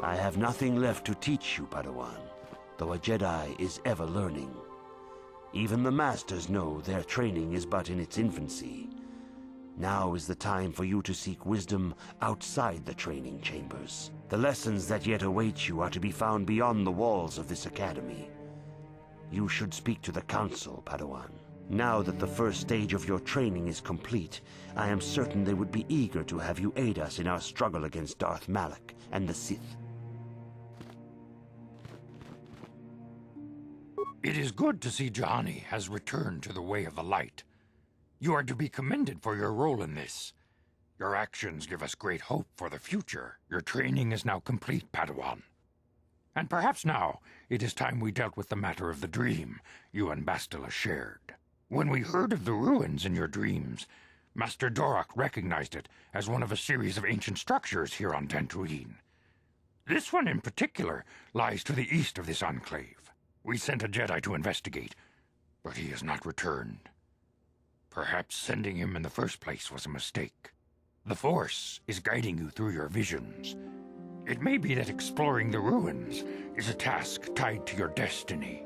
I have nothing left to teach you, Padawan, though a Jedi is ever learning. Even the Masters know their training is but in its infancy. Now is the time for you to seek wisdom outside the training chambers. The lessons that yet await you are to be found beyond the walls of this academy. You should speak to the Council, Padawan. Now that the first stage of your training is complete, I am certain they would be eager to have you aid us in our struggle against Darth Malak and the Sith. It is good to see Jahani has returned to the way of the light. You are to be commended for your role in this. Your actions give us great hope for the future. Your training is now complete, Padawan. And perhaps now it is time we dealt with the matter of the dream you and Bastila shared. When we heard of the ruins in your dreams, Master Dorak recognized it as one of a series of ancient structures here on Dantooine. This one in particular lies to the east of this enclave. We sent a Jedi to investigate, but he has not returned. Perhaps sending him in the first place was a mistake. The Force is guiding you through your visions. It may be that exploring the ruins is a task tied to your destiny.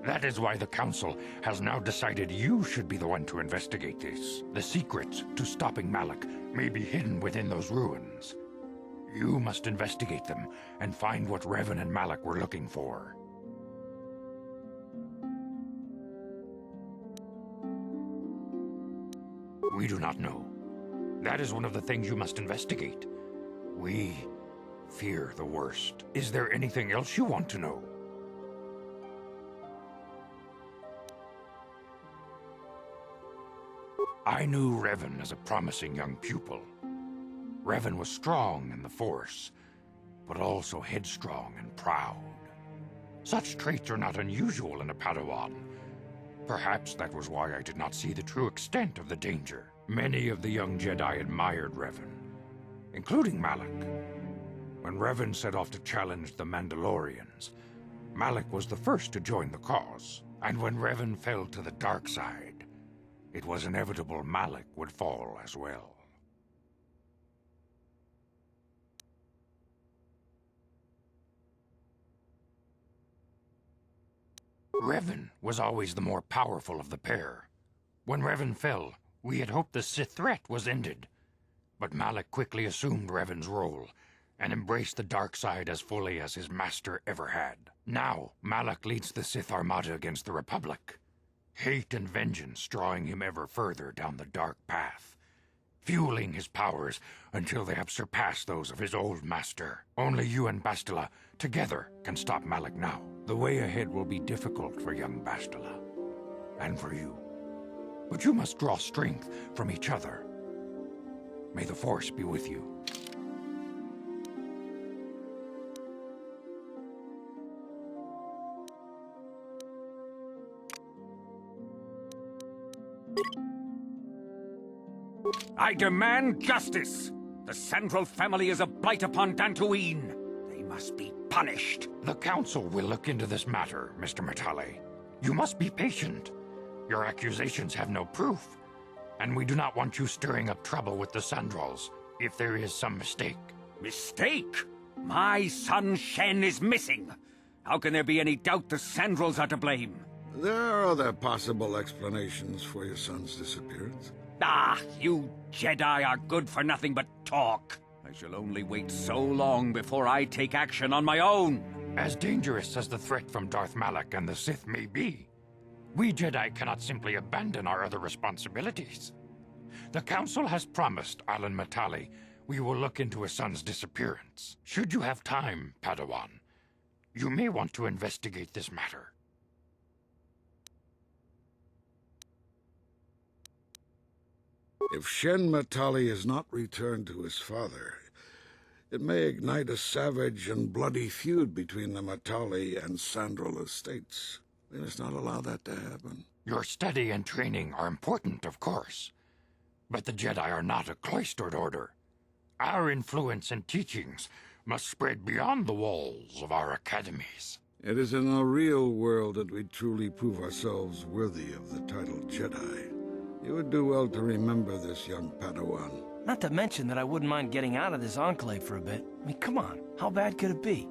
That is why the Council has now decided you should be the one to investigate this. The secrets to stopping Malak may be hidden within those ruins. You must investigate them and find what Revan and Malak were looking for. We do not know. That is one of the things you must investigate. We fear the worst. Is there anything else you want to know? I knew Revan as a promising young pupil. Revan was strong in the Force, but also headstrong and proud. Such traits are not unusual in a Padawan. Perhaps that was why I did not see the true extent of the danger. Many of the young Jedi admired Revan, including Malak. When Revan set off to challenge the Mandalorians, Malak was the first to join the cause. And when Revan fell to the dark side, it was inevitable Malak would fall as well. Revan was always the more powerful of the pair. When Revan fell, we had hoped the Sith threat was ended. But Malak quickly assumed Revan's role and embraced the dark side as fully as his master ever had. Now, Malak leads the Sith Armada against the Republic. Hate and vengeance drawing him ever further down the dark path, fueling his powers until they have surpassed those of his old master. Only you and Bastila together can stop Malak now. The way ahead will be difficult for young Bastila, and for you. But you must draw strength from each other. May the Force be with you. I demand justice! The Sandral family is a blight upon Dantooine. They must be punished. The Council will look into this matter, Mr. Matale. You must be patient. Your accusations have no proof, and we do not want you stirring up trouble with the Sandrals if there is some mistake. Mistake? My son Shen is missing. How can there be any doubt the Sandrals are to blame? There are other possible explanations for your son's disappearance. Ah, you Jedi are good for nothing but talk. I shall only wait so long before I take action on my own. As dangerous as the threat from Darth Malak and the Sith may be, we Jedi cannot simply abandon our other responsibilities. The Council has promised Alan Matale we will look into his son's disappearance. Should you have time, Padawan, you may want to investigate this matter. If Shen Matale is not returned to his father, it may ignite a savage and bloody feud between the Matale and Sandral estates. We must not allow that to happen. Your study and training are important, of course, but the Jedi are not a cloistered order. Our influence and teachings must spread beyond the walls of our academies. It is in the real world that we truly prove ourselves worthy of the title Jedi. You would do well to remember this, young Padawan, Not to mention that I wouldn't mind getting out of this enclave for a bit. I mean, come on, how bad could it be?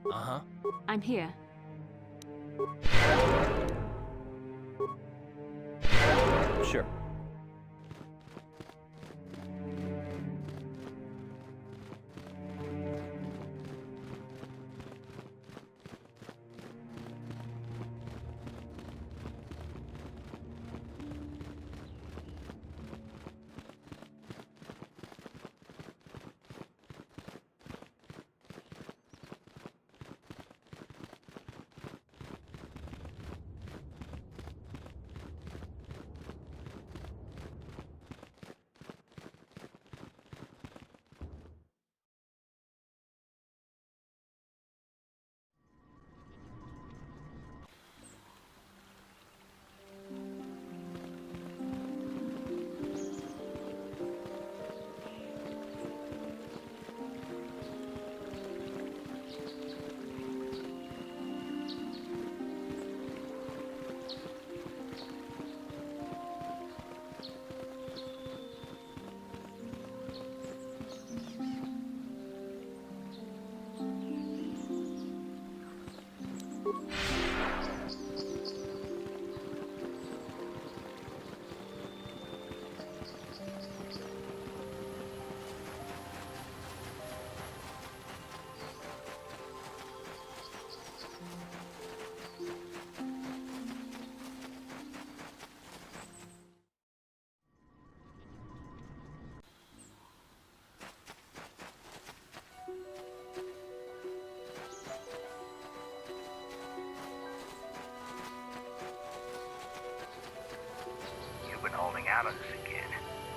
Uh-huh. I'm here. Sure. Out of this again.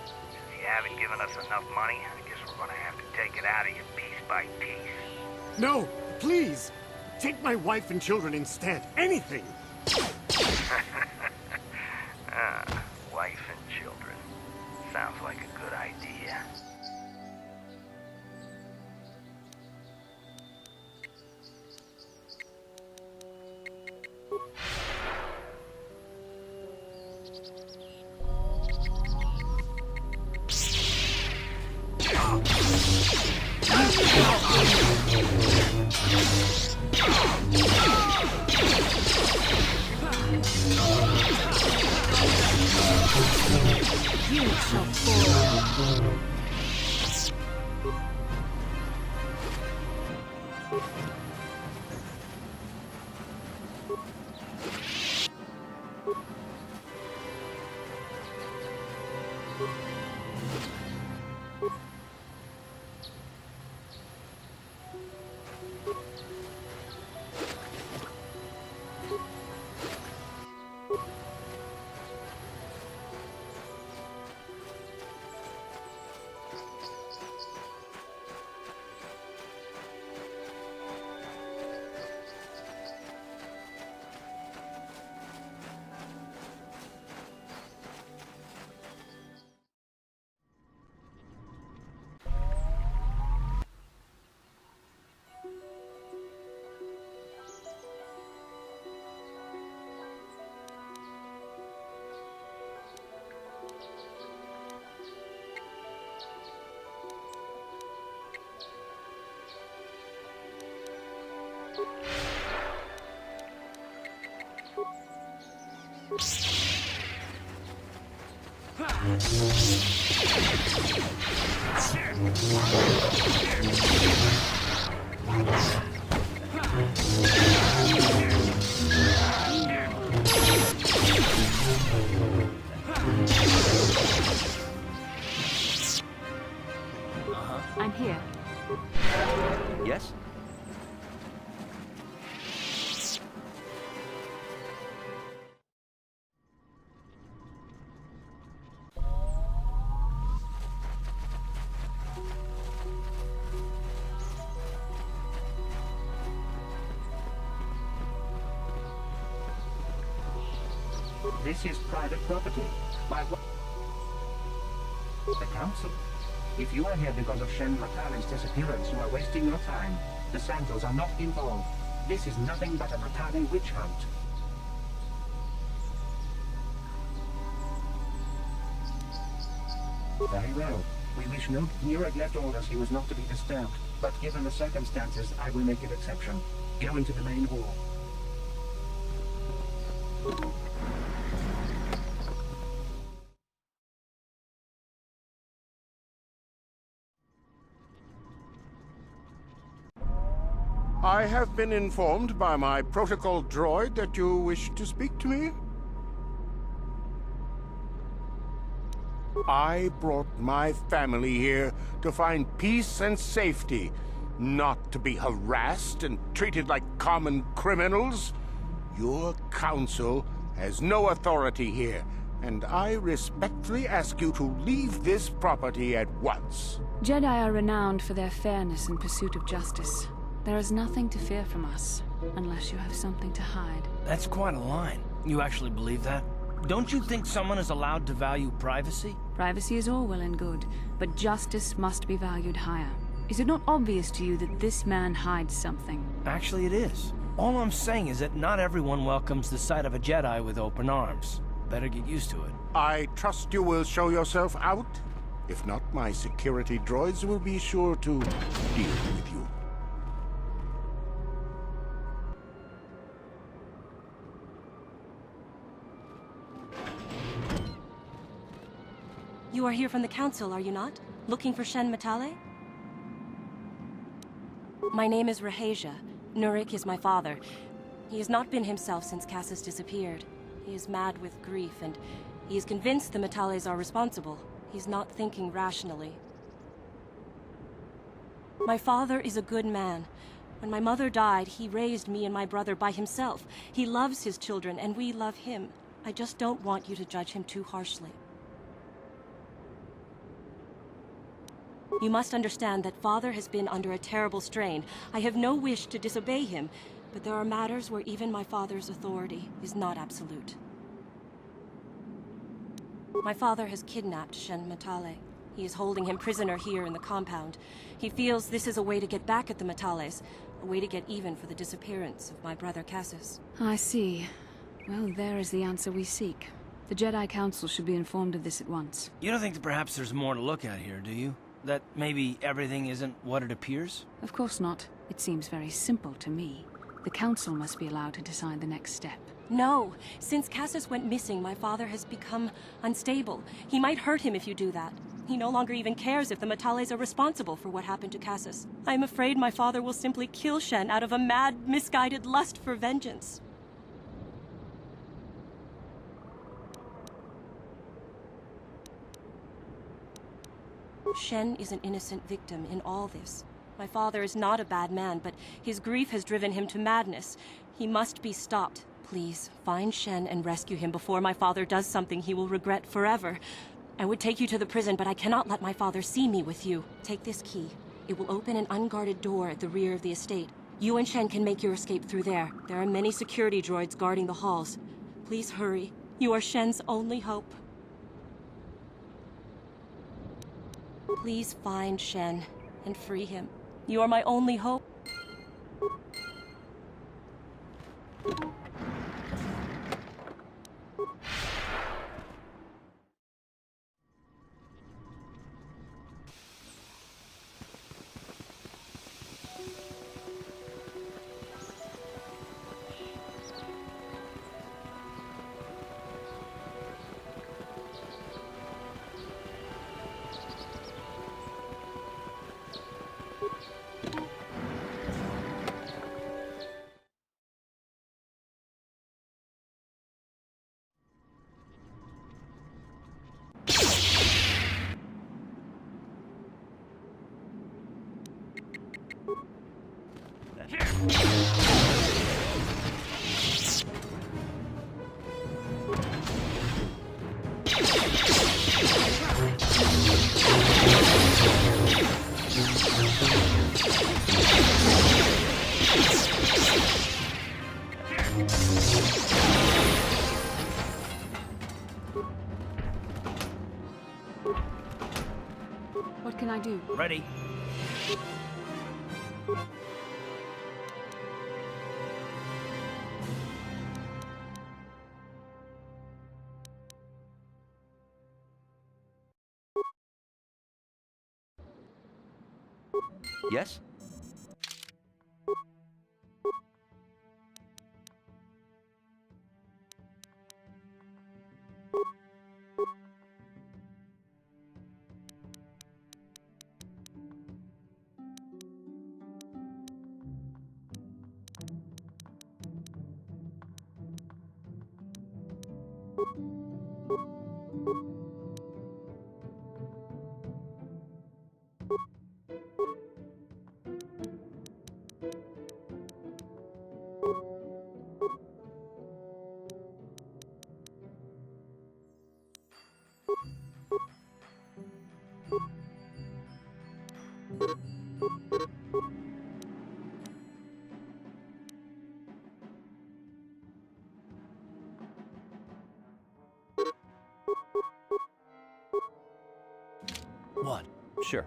Since you haven't given us enough money, I guess we're gonna have to take it out of you piece by piece. No, please! Take my wife and children instead. Anything! Wife and children. Sounds like a good idea. You shall fall. I'm here. Yes? This is private property. The Council. If you are here because of Shen Matali's disappearance, you are wasting your time. The Sandals are not involved. This is nothing but a Matali witch hunt. Very well. We wish no... Nurag left orders he was not to be disturbed, but given the circumstances, I will make an exception. Go into the main hall. I have been informed by my protocol droid that you wish to speak to me. I brought my family here to find peace and safety, not to be harassed and treated like common criminals. Your council has no authority here, and I respectfully ask you to leave this property at once. Jedi are renowned for their fairness and pursuit of justice. There is nothing to fear from us, unless you have something to hide. That's quite a line. You actually believe that? Don't you think someone is allowed to value privacy? Privacy is all well and good, but justice must be valued higher. Is it not obvious to you that this man hides something? Actually, it is. All I'm saying is that not everyone welcomes the sight of a Jedi with open arms. Better get used to it. I trust you will show yourself out. If not, my security droids will be sure to deal with you. You are here from the Council, are you not? Looking for Shen Matale? My name is Rahasia. Nurik is my father. He has not been himself since Cassis disappeared. He is mad with grief, and he is convinced the Matales are responsible. He's not thinking rationally. My father is a good man. When my mother died, he raised me and my brother by himself. He loves his children, and we love him. I just don't want you to judge him too harshly. You must understand that Father has been under a terrible strain. I have no wish to disobey him, but there are matters where even my father's authority is not absolute. My father has kidnapped Shen Matale. He is holding him prisoner here in the compound. He feels this is a way to get back at the Matales, a way to get even for the disappearance of my brother Cassis. I see. Well, there is the answer we seek. The Jedi Council should be informed of this at once. You don't think that perhaps there's more to look at here, do you? That maybe everything isn't what it appears? Of course not. It seems very simple to me. The Council must be allowed to decide the next step. No. Since Cassis went missing, my father has become unstable. He might hurt him if you do that. He no longer even cares if the Matales are responsible for what happened to Cassis. I am afraid my father will simply kill Shen out of a mad, misguided lust for vengeance. Shen is an innocent victim in all this. My father is not a bad man, but his grief has driven him to madness. He must be stopped. Please, find Shen and rescue him before my father does something he will regret forever. I would take you to the prison, but I cannot let my father see me with you. Take this key. It will open an unguarded door at the rear of the estate. You and Shen can make your escape through there. There are many security droids guarding the halls. Please hurry. You are Shen's only hope. Please find Shen and free him. You are my only hope. can I do? Ready? Yes? What? Sure.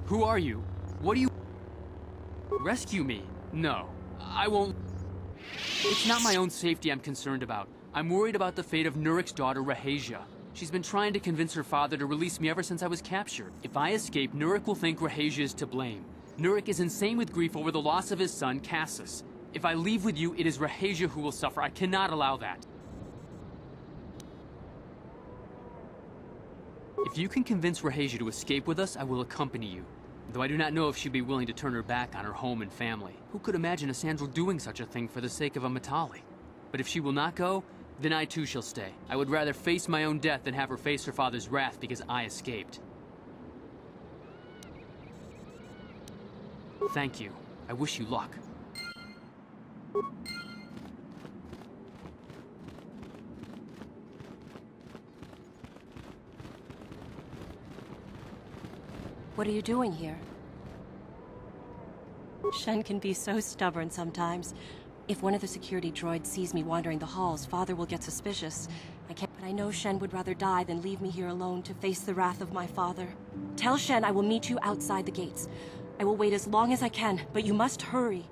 Who are you? What do you... Rescue me? No, I won't... It's not my own safety I'm concerned about. I'm worried about the fate of Nurik's daughter, Rahasia. She's been trying to convince her father to release me ever since I was captured. If I escape, Nurik will think Rahasia is to blame. Nurik is insane with grief over the loss of his son, Cassus. If I leave with you, it is Rahasia who will suffer. I cannot allow that. If you can convince Rahasia to escape with us, I will accompany you. Though I do not know if she'd be willing to turn her back on her home and family. Who could imagine a Sandral doing such a thing for the sake of a Matali? But if she will not go, then I too shall stay. I would rather face my own death than have her face her father's wrath because I escaped. Thank you. I wish you luck. What are you doing here? Shen can be so stubborn sometimes. If one of the security droids sees me wandering the halls, Father will get suspicious. But I know Shen would rather die than leave me here alone to face the wrath of my father. Tell Shen I will meet you outside the gates. I will wait as long as I can, but you must hurry.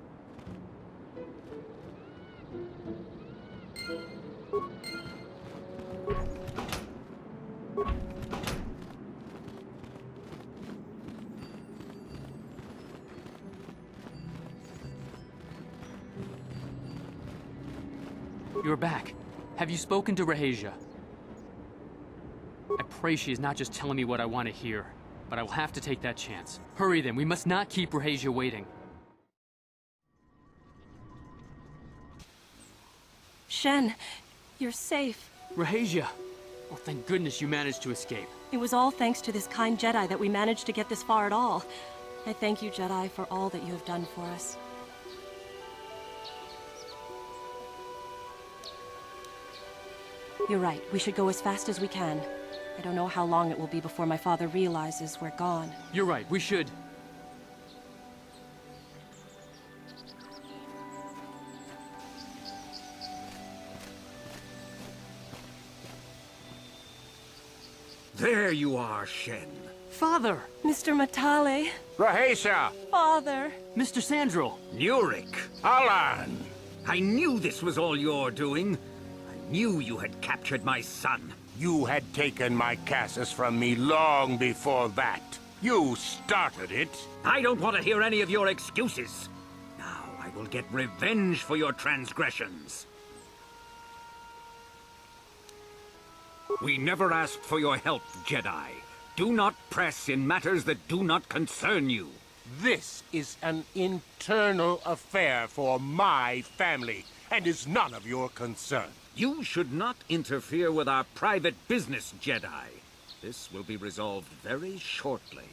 You're back. Have you spoken to Rahasia? I pray she is not just telling me what I want to hear, but I will have to take that chance. Hurry then, we must not keep Rahasia waiting. Shen, you're safe. Rahasia! Oh, thank goodness you managed to escape. It was all thanks to this kind Jedi that we managed to get this far at all. I thank you, Jedi, for all that you have done for us. You're right. We should go as fast as we can. I don't know how long it will be before my father realizes we're gone. You're right. We should. There you are, Shen. Father! Mr. Matale. Rahasia! Father! Mr. Sandro! Nurik! Alan! I knew this was all your doing. I knew you had captured my son. You had taken my Cassus from me long before that. You started it. I don't want to hear any of your excuses. Now I will get revenge for your transgressions. We never asked for your help, Jedi. Do not press in matters that do not concern you. This is an internal affair for my family, and is none of your concern. You should not interfere with our private business, Jedi. This will be resolved very shortly.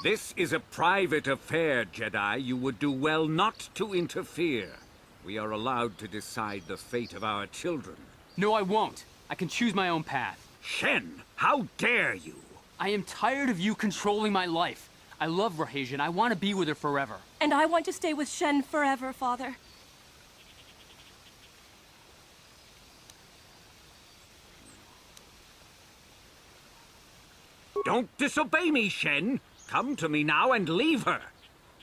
This is a private affair, Jedi. You would do well not to interfere. We are allowed to decide the fate of our children. No, I won't. I can choose my own path. Shen, how dare you? I am tired of you controlling my life. I love Rahasia and I want to be with her forever. And I want to stay with Shen forever, Father. Don't disobey me, Shen. Come to me now and leave her.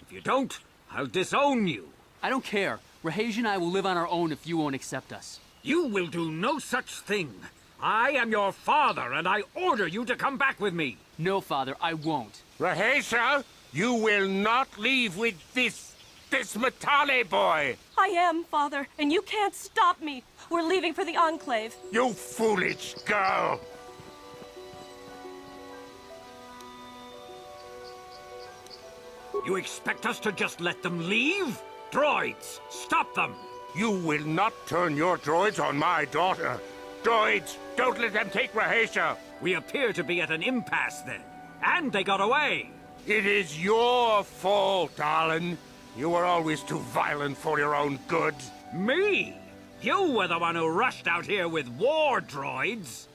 If you don't, I'll disown you. I don't care. Rahasia and I will live on our own if you won't accept us. You will do no such thing. I am your father, and I order you to come back with me. No, Father, I won't. Rahasia, you will not leave with this Matale boy. I am, Father, and you can't stop me. We're leaving for the Enclave. You foolish girl. You expect us to just let them leave? Droids, stop them! You will not turn your droids on my daughter. Droids, don't let them take Rahasia. We appear to be at an impasse then. And they got away. It is your fault, Alan. You were always too violent for your own good. Me? You were the one who rushed out here with war droids.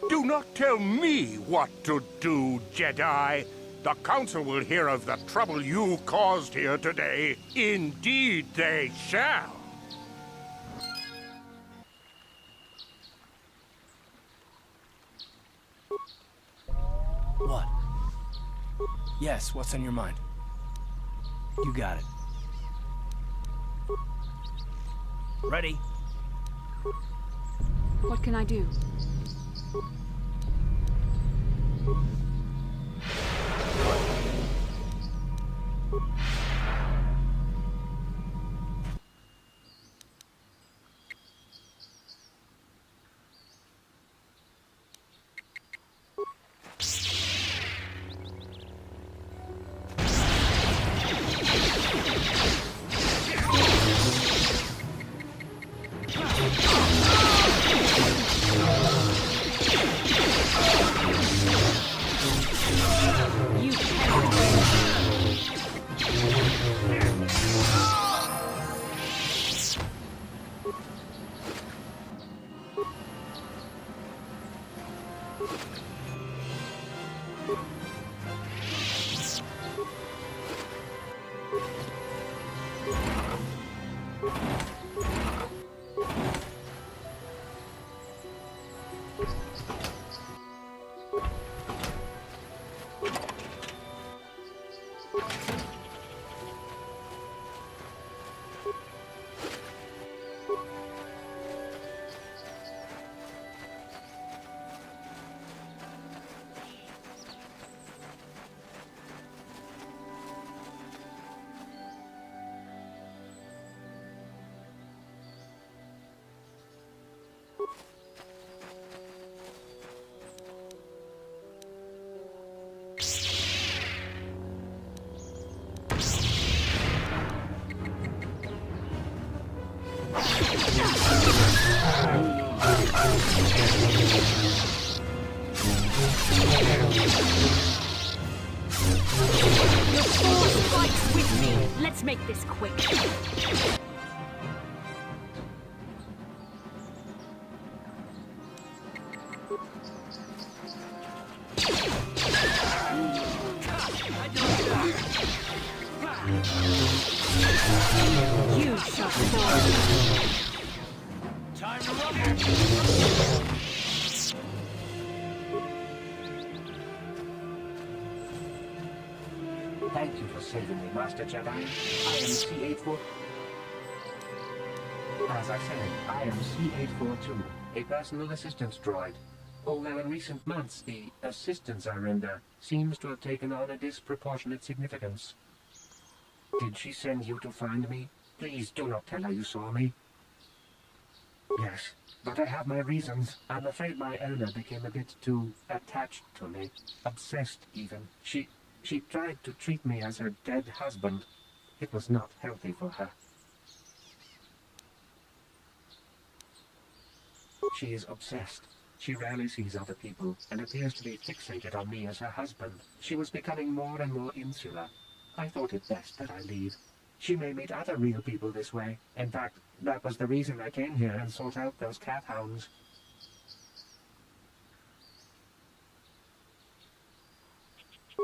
Do not tell me what to do, Jedi. The Council will hear of the trouble you caused here today. Indeed they shall. What? Yes, what's on your mind? You got it. Ready? What can I do? Your force fights with me. Let's make this quick. You shut the door. Time to rumble! Thank you for saving me, Master Jedi. I am C-842. As I said, I am C-842, a personal assistance droid. Although in recent months, the assistance I render seems to have taken on a disproportionate significance. Did she send you to find me? Please do not tell her you saw me. Yes, but I have my reasons. I'm afraid my owner became a bit too attached to me. Obsessed, even. She tried to treat me as her dead husband. It was not healthy for her. She is obsessed. She rarely sees other people and appears to be fixated on me as her husband. She was becoming more and more insular. I thought it best that I leave. She may meet other real people this way. In fact, that was the reason I came here and sought out those cat hounds.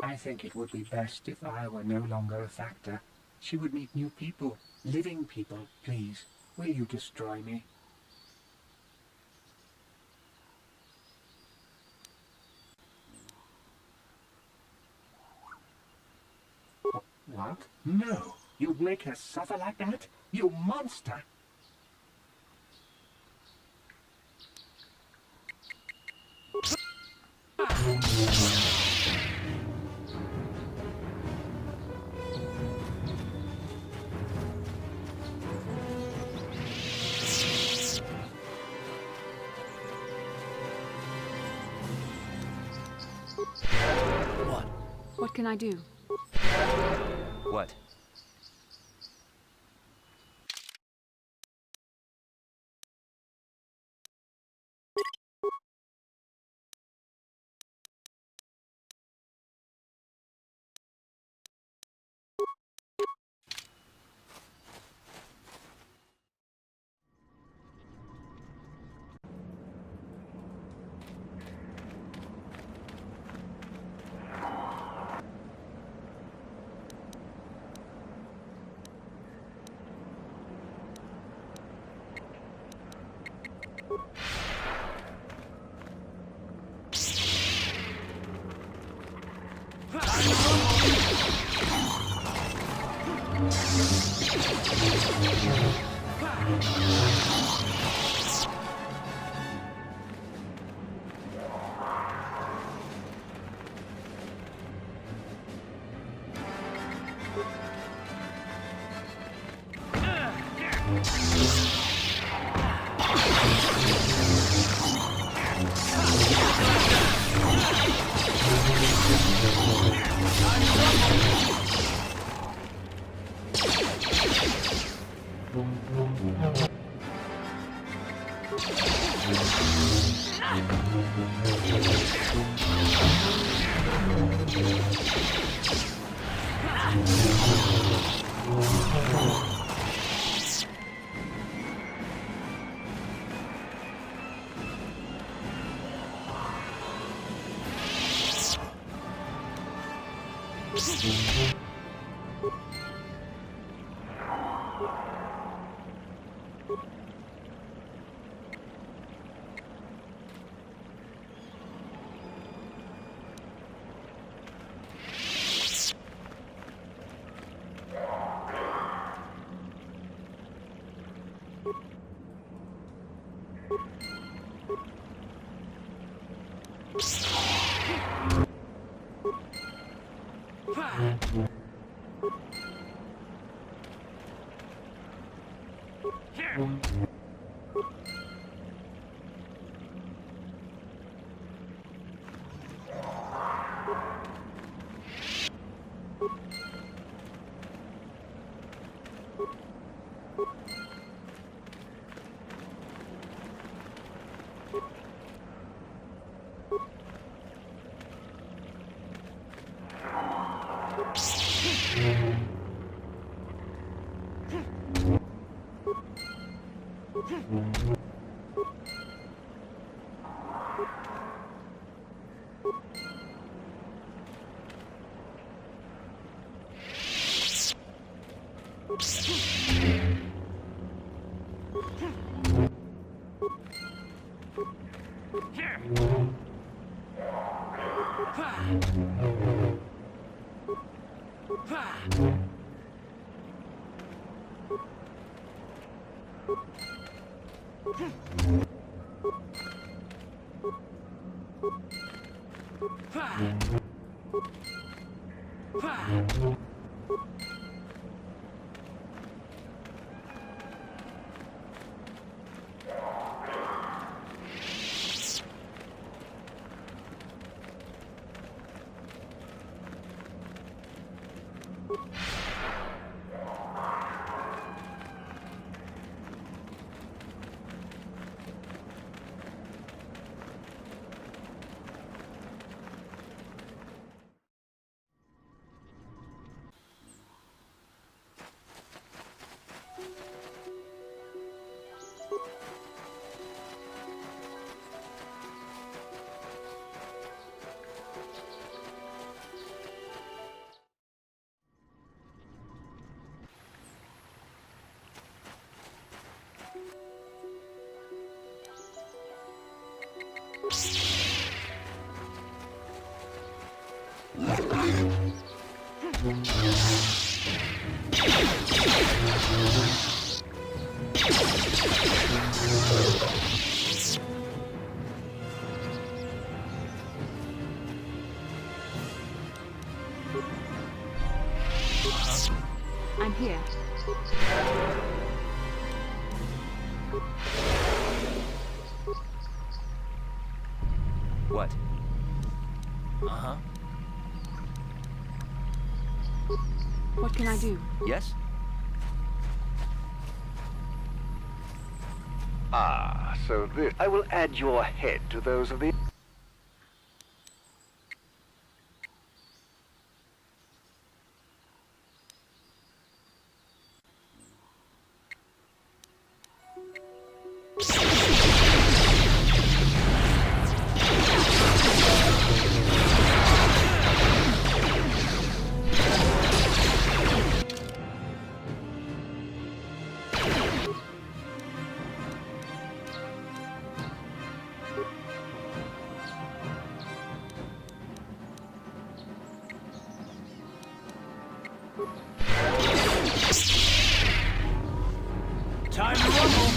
I think it would be best if I were no longer a factor. She would meet new people, living people. Please, will you destroy me? What? No! You'd make her suffer like that? You monster! What? What can I do? What? I'm here. What? Uh-huh. What can I do? Yes? Ah, so this... I will add your head to those of the... Time to rumble!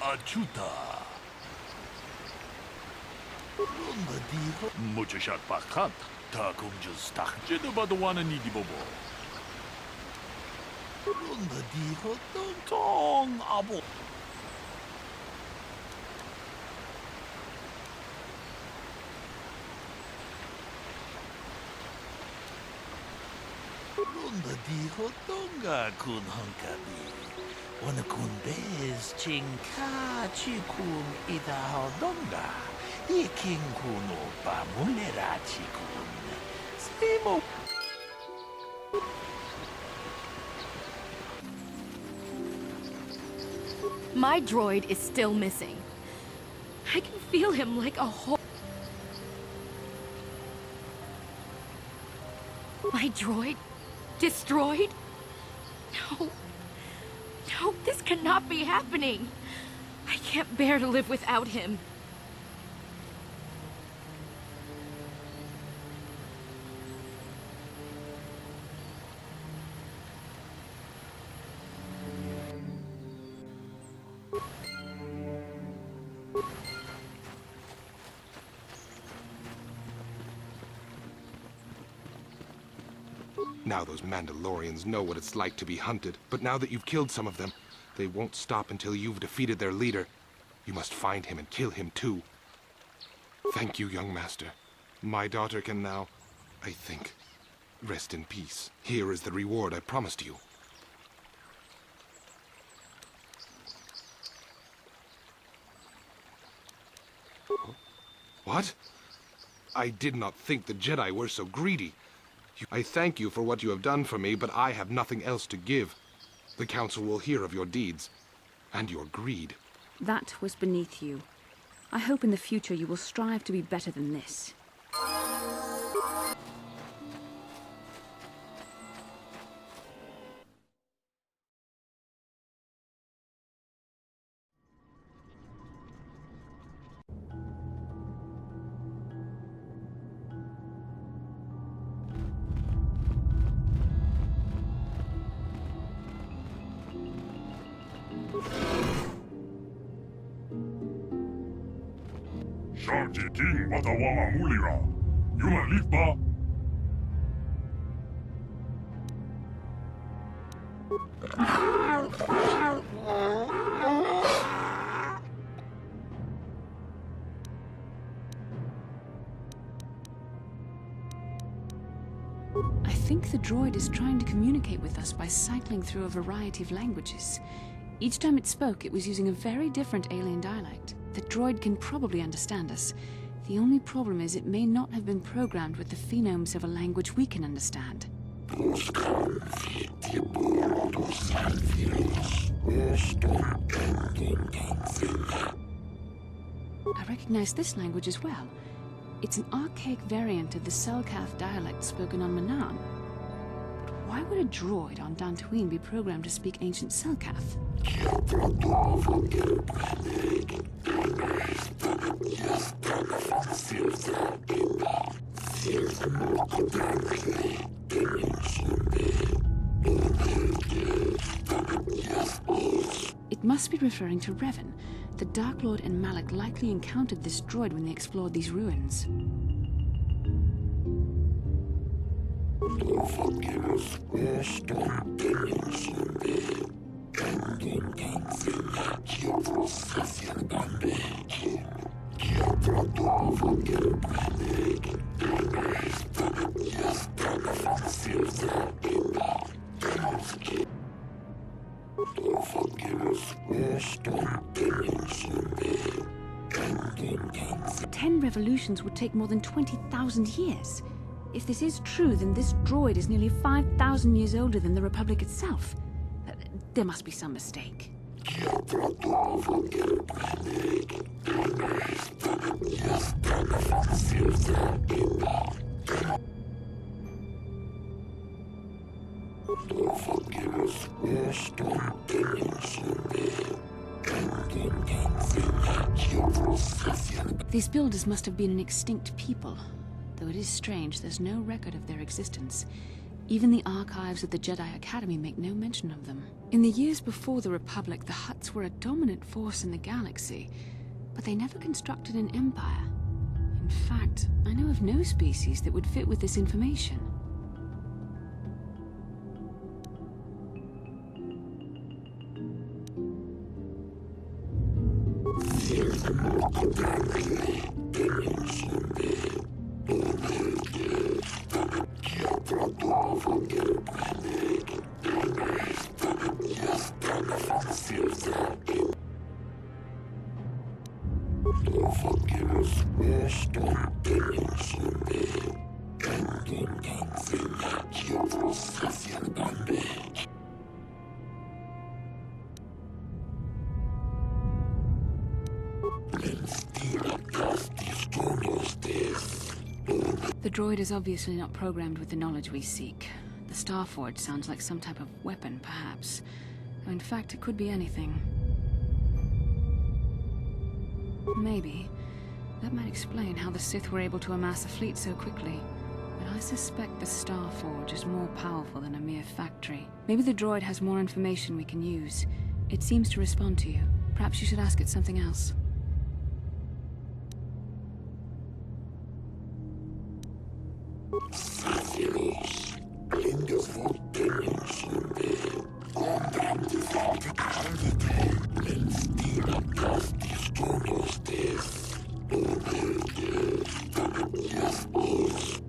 Achuta. Ronda diho. Mucho shot pakat. Takum just tak. Jeda badawana ni di bobo. Ronda diho. Tong abo. Ronda diho. Tonga kun hankabi. Wana kun bez chinka chikun ida donga. Iking kuno pa mulera chikun. Stimo. My droid is still missing. I can feel him like a whole... My droid? Destroyed? No. No, this cannot be happening. I can't bear to live without him. Now those Mandalorians know what it's like to be hunted, but now that you've killed some of them, they won't stop until you've defeated their leader. You must find him and kill him too. Thank you, young master. My daughter can now, I think, rest in peace. Here is the reward I promised you. What? I did not think the Jedi were so greedy. I thank you for what you have done for me, but I have nothing else to give. The Council will hear of your deeds, and your greed. That was beneath you. I hope in the future you will strive to be better than this. Sharky King Watawama Mulira. Yuma Lipa. I think the droid is trying to communicate with us by cycling through a variety of languages. Each time it spoke, it was using a very different alien dialect. The droid can probably understand us. The only problem is it may not have been programmed with the phonemes of a language we can understand. I recognize this language as well. It's an archaic variant of the Selkath dialect spoken on Manaan. But why would a droid on Dantooine be programmed to speak ancient Selkath? It must be referring to Revan. The Dark Lord and Malak likely encountered this droid when they explored these ruins. Ten revolutions would take more than 20,000 years. If this is true, then this droid is nearly 5,000 years older than the Republic itself. There must be some mistake. These builders must have been an extinct people. Though it is strange, there's no record of their existence. Even the archives of the Jedi Academy make no mention of them. In the years before the Republic, the Hutts were a dominant force in the galaxy, but they never constructed an empire. In fact, I know of no species that would fit with this information. The droid is obviously not programmed with the knowledge we seek. The Starforge sounds like some type of weapon, perhaps. Though in fact, it could be anything. Maybe. That might explain how the Sith were able to amass a fleet so quickly. But I suspect the Starforge is more powerful than a mere factory. Maybe the droid has more information we can use. It seems to respond to you. Perhaps you should ask it something else.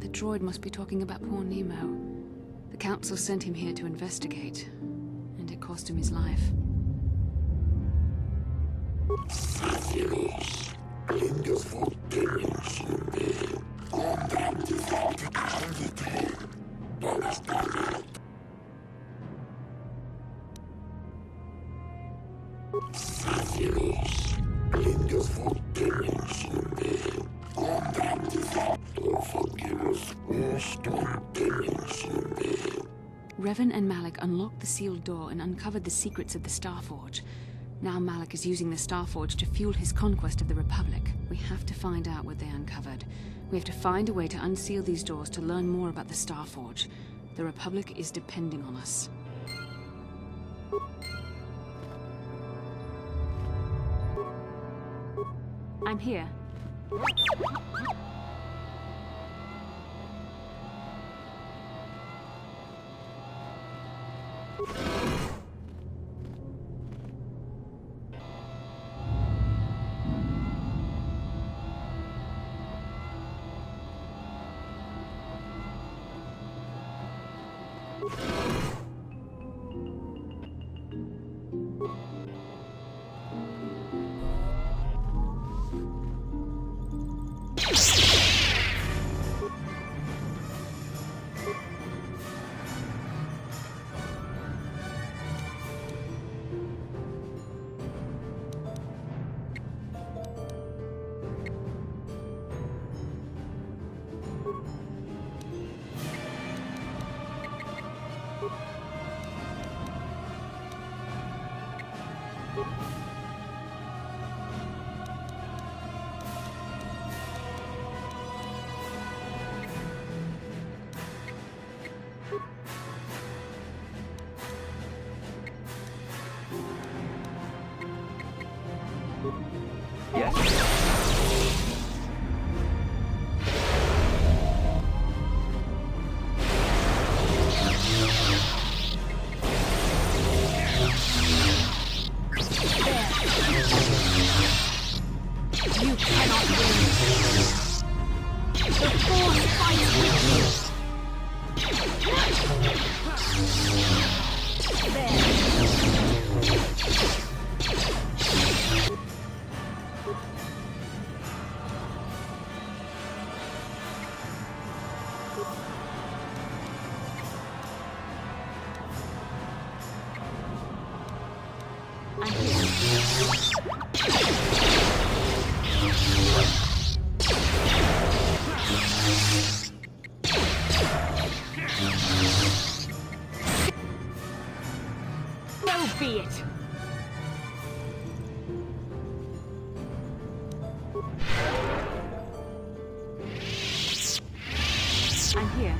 The droid must be talking about poor Nemo. The Council sent him here to investigate, and it cost him his life. Revan and Malik unlocked the sealed door and uncovered the secrets of the Starforge. Now Malik is using the Starforge to fuel his conquest of the Republic. We have to find out what they uncovered. We have to find a way to unseal these doors to learn more about the Starforge. The Republic is depending on us. I'm here. Be it. I'm here.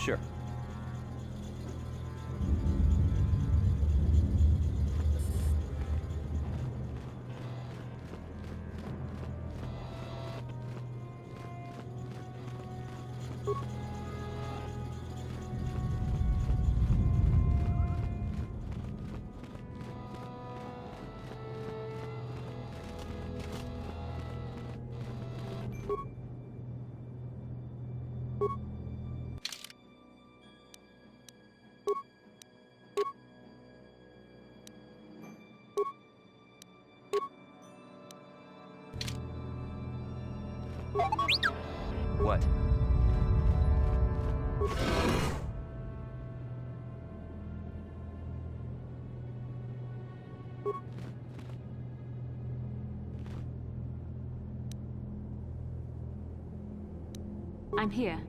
Sure. What? I'm here.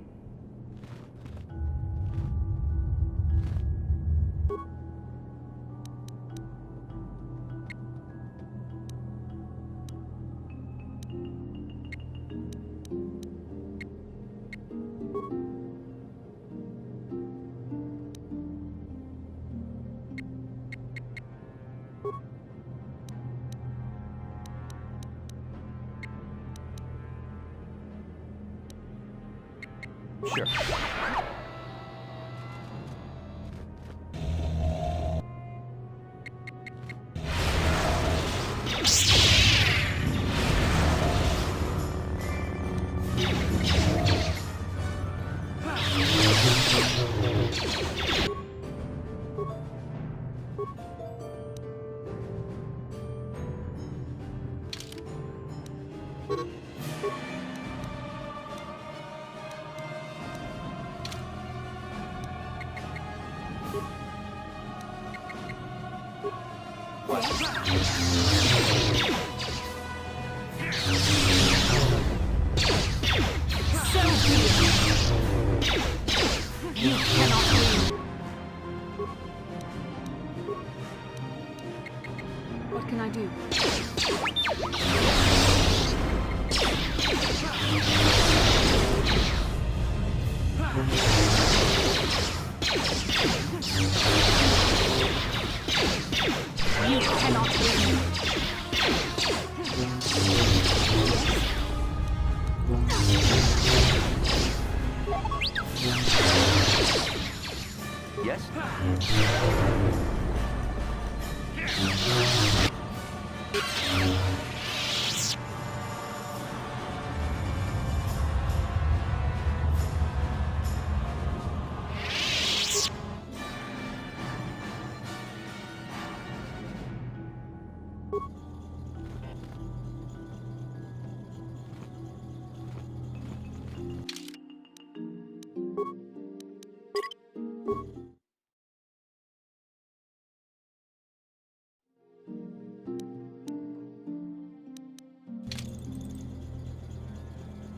Sure. What can I do? You cannot win. Yes?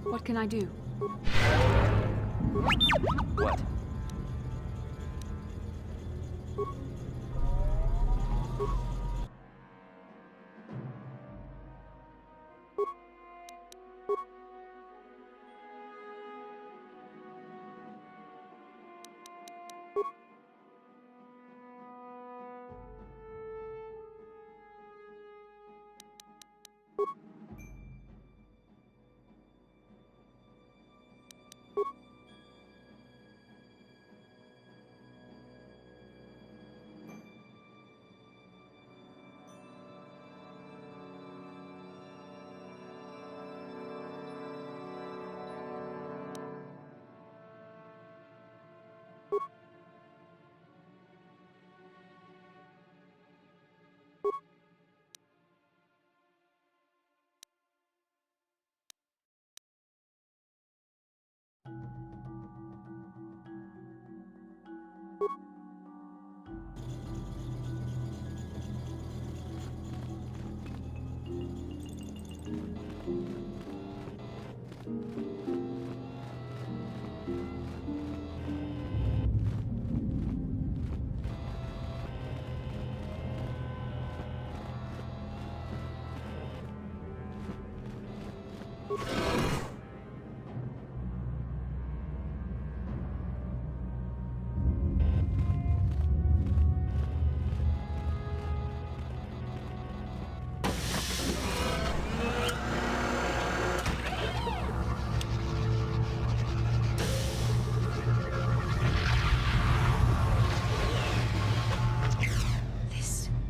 What can I do? What?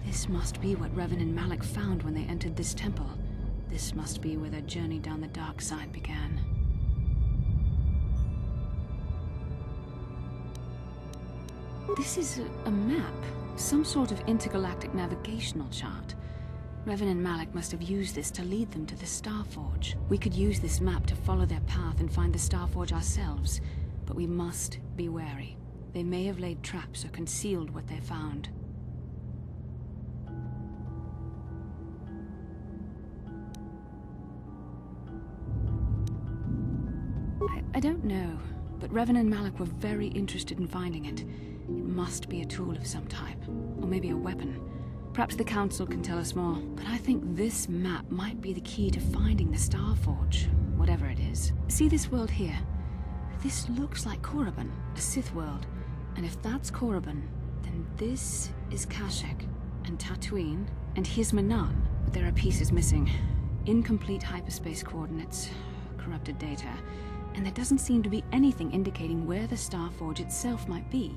This must be what Revan and Malik found when they entered this temple. This must be where their journey down the dark side began. This is a map, some sort of intergalactic navigational chart. Revan and Malik must have used this to lead them to the Starforge. We could use this map to follow their path and find the Starforge ourselves, but we must be wary. They may have laid traps or concealed what they found. I don't know, but Revan and Malik were very interested in finding it. It must be a tool of some type, or maybe a weapon. Perhaps the Council can tell us more, but I think this map might be the key to finding the Starforge, whatever it is. See this world here? This looks like Korriban, a Sith world. And if that's Korriban, then this is Kashyyyk, and Dantooine, and here's Manaan. But there are pieces missing. Incomplete hyperspace coordinates, corrupted data, and there doesn't seem to be anything indicating where the Starforge itself might be.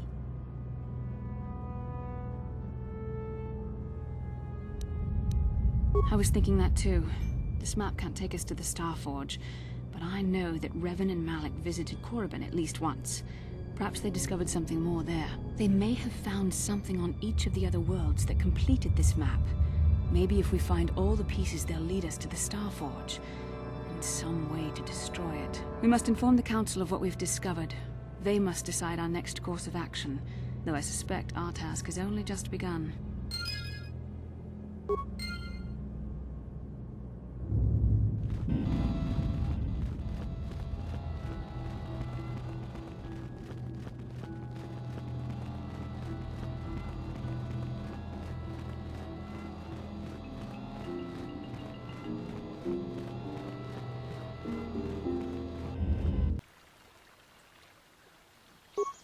I was thinking that too. This map can't take us to the Starforge, but I know that Revan and Malik visited Korriban at least once. Perhaps they discovered something more there. They may have found something on each of the other worlds that completed this map. Maybe if we find all the pieces, they'll lead us to the Starforge, and some way to destroy it. We must inform the Council of what we've discovered. They must decide our next course of action, though I suspect our task has only just begun.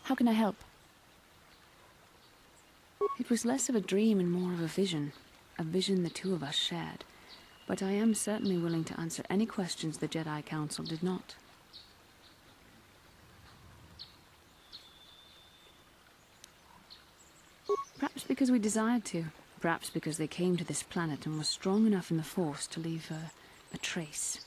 How can I help? It was less of a dream and more of a vision the two of us shared. But I am certainly willing to answer any questions the Jedi Council did not. Perhaps because we desired to. Perhaps because they came to this planet and were strong enough in the Force to leave a trace.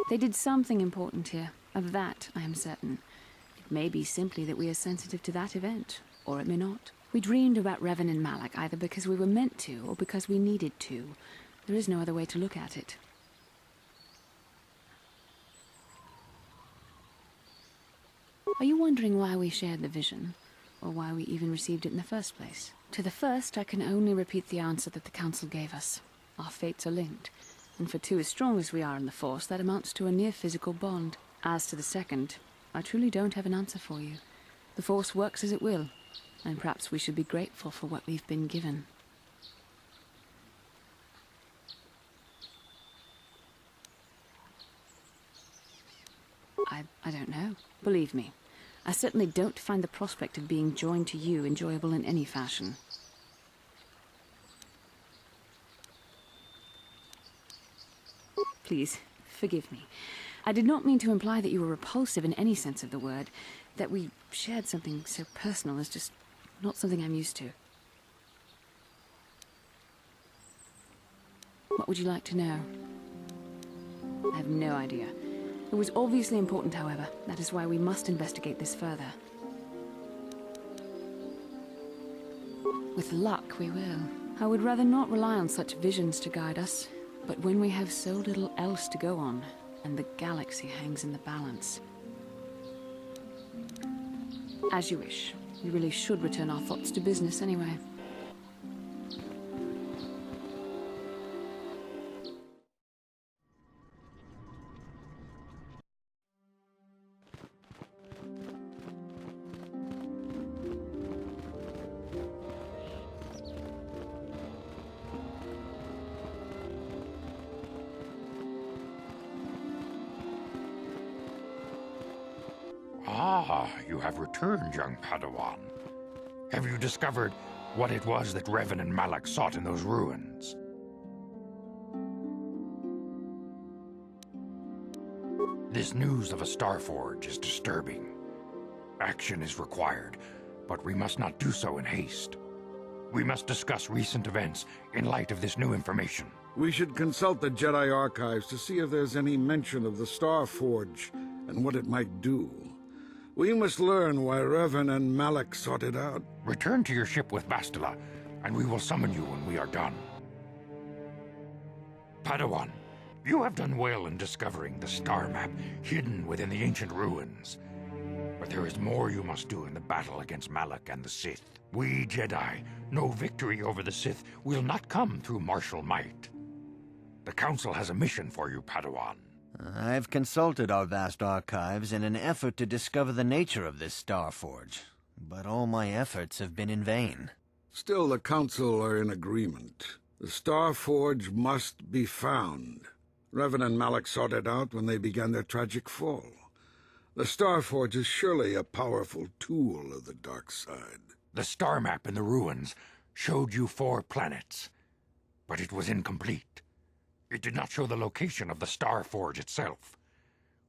They did something important here. Of that, I am certain. It may be simply that we are sensitive to that event, or it may not. We dreamed about Revan and Malik either because we were meant to, or because we needed to. There is no other way to look at it. Are you wondering why we shared the vision, or why we even received it in the first place? To the first, I can only repeat the answer that the Council gave us. Our fates are linked. And for two as strong as we are in the Force, that amounts to a near-physical bond. As to the second, I truly don't have an answer for you. The Force works as it will, and perhaps we should be grateful for what we've been given. I don't know. Believe me, I certainly don't find the prospect of being joined to you enjoyable in any fashion. Please, forgive me. I did not mean to imply that you were repulsive in any sense of the word. That we shared something so personal is just not something I'm used to. What would you like to know? I have no idea. It was obviously important, however. That is why we must investigate this further. With luck, we will. I would rather not rely on such visions to guide us. But when we have so little else to go on, and the galaxy hangs in the balance... As you wish. We really should return our thoughts to business anyway. Ah, you have returned, young Padawan. Have you discovered what it was that Revan and Malik sought in those ruins? This news of a Starforge is disturbing. Action is required, but we must not do so in haste. We must discuss recent events in light of this new information. We should consult the Jedi archives to see if there's any mention of the Starforge and what it might do. We must learn why Revan and Malak sought it out. Return to your ship with Bastila, and we will summon you when we are done. Padawan, you have done well in discovering the star map hidden within the ancient ruins. But there is more you must do in the battle against Malak and the Sith. We Jedi know victory over the Sith will not come through martial might. The Council has a mission for you, Padawan. I've consulted our vast archives in an effort to discover the nature of this Star Forge, but all my efforts have been in vain. Still, the Council are in agreement. The Star Forge must be found. Revan and Malak sought it out when they began their tragic fall. The Star Forge is surely a powerful tool of the Darkside. The star map in the ruins showed you 4 planets, but it was incomplete. It did not show the location of the Star Forge itself.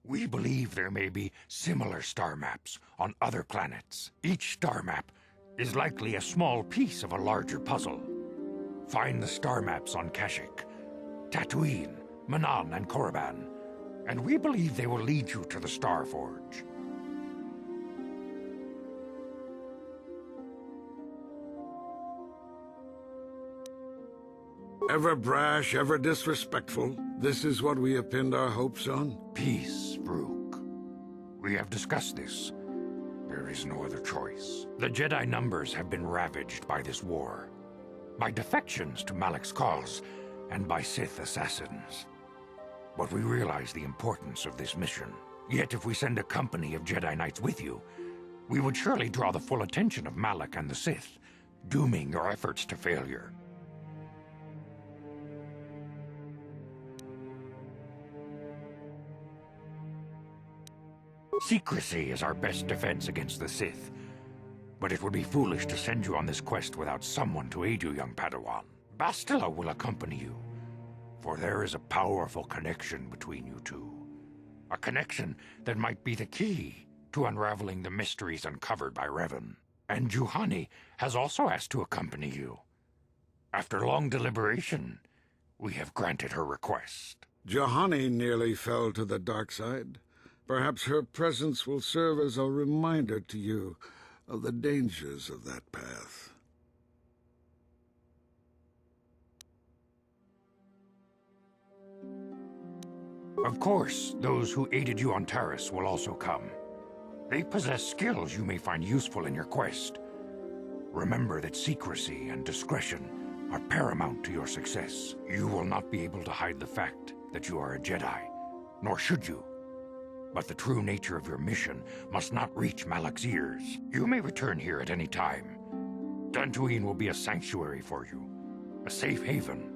We believe there may be similar star maps on other planets. Each star map is likely a small piece of a larger puzzle. Find the star maps on Kashyyyk, Dantooine, Manaan, and Korriban, and we believe they will lead you to the Star Forge. Ever brash, ever disrespectful, this is what we have pinned our hopes on? Peace, Rook. We have discussed this. There is no other choice. The Jedi numbers have been ravaged by this war, by defections to Malak's cause, and by Sith assassins. But we realize the importance of this mission. Yet if we send a company of Jedi Knights with you, we would surely draw the full attention of Malak and the Sith, dooming your efforts to failure. Secrecy is our best defense against the Sith, but it would be foolish to send you on this quest without someone to aid you, young Padawan. Bastila will accompany you, for there is a powerful connection between you two. A connection that might be the key to unraveling the mysteries uncovered by Revan. And Juhani has also asked to accompany you. After long deliberation, we have granted her request. Juhani nearly fell to the dark side. Perhaps her presence will serve as a reminder to you of the dangers of that path. Of course, those who aided you on Taris will also come. They possess skills you may find useful in your quest. Remember that secrecy and discretion are paramount to your success. You will not be able to hide the fact that you are a Jedi, nor should you. But the true nature of your mission must not reach Malak's ears. You may return here at any time. Dantooine will be a sanctuary for you, a safe haven.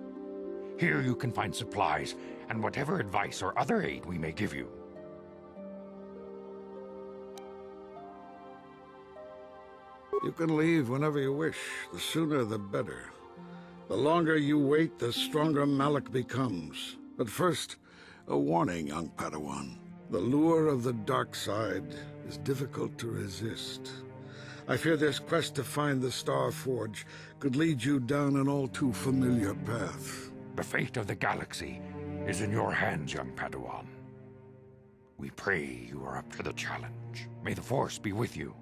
Here you can find supplies and whatever advice or other aid we may give you. You can leave whenever you wish. The sooner the better. The longer you wait, the stronger Malak becomes. But first, a warning, young Padawan. The lure of the dark side is difficult to resist. I fear this quest to find the Star Forge could lead you down an all too familiar path. The fate of the galaxy is in your hands, young Padawan. We pray you are up to the challenge. May the Force be with you.